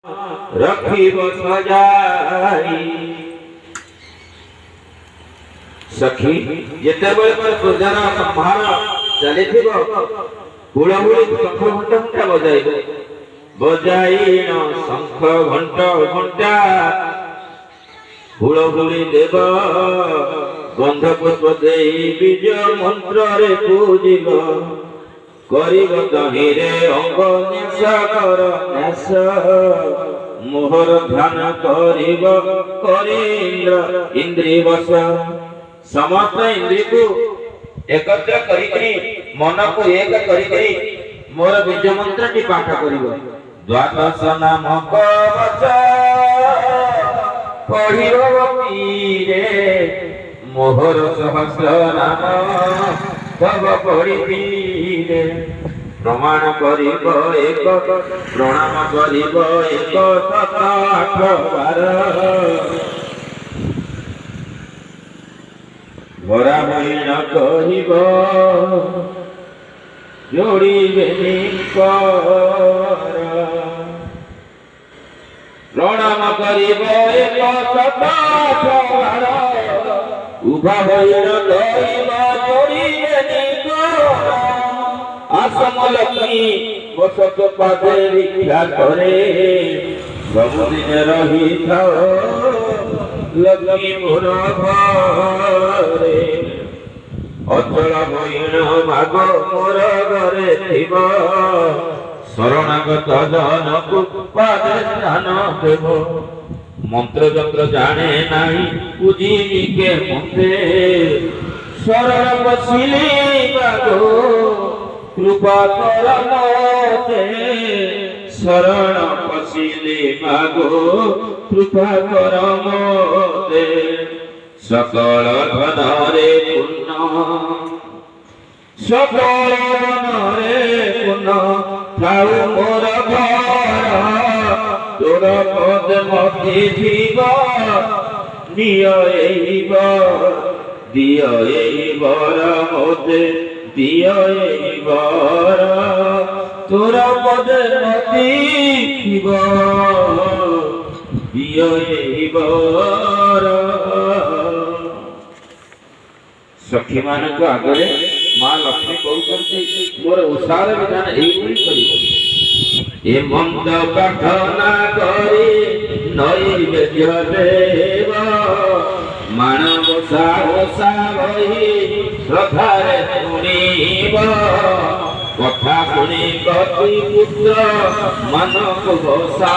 रखी सजाई सखी जेतेबेले पर पूजार संभार चली हुड़हुड़ी शंख घंटा बजाइब बजाई न शंख घंटा हुड़हुड़ी देव गंध पुष्प दे बीज मंत्र रे पूजिब करिब तहिरे अंग न्यास कर न्यास मोहर ध्यान करिब करीन्द्र इंद्रिय वश समस्त इंद्रिय को एकत्र करिकरी मन को एक करिकरी मोर बीज मंत्र टी पाठ करिब द्वादश नामक वच पढ़िब पीरे मोहर सहस्र नाम तब पढ़िबीरे प्रमाण करिब एक प्रणाम करिब एक सत आठ बार भरा महीन कहिब जोड़िबे प्रणाम करिब एक सत आठ बार उभा भैर कहिब जोड़िबे आसम लक्ष्मी बसत पादे भिक्षा करे सबुदिन रही थाओ लक्ष्मी मोर घरे अचल भैण भाग मोर घरे थिब शरणागत जन को पादे ध्यान देव मंत्र जंत्र जाने नाही पूजिबी के मते शरण बसिले बागो कृपा कर मोते शरण पसिले मागो कृपा कर मोते सकल धन रे पुण्य सकल धन रे पुण्य थाउ मोर घर तोर पद मति जीव दिय एई बर मोते दिय बर तोर पद मति जीव दिय बर सखी मान को आगे मां लक्ष्मी कहते मोर उषार विधान एइभଳି करिब ए मंद प्रार्थना करी नैवेद्य देव मानवसा ओसा भई श्रद्धारे शुणिब कथा शुणी कति पुत्र मानव घोषा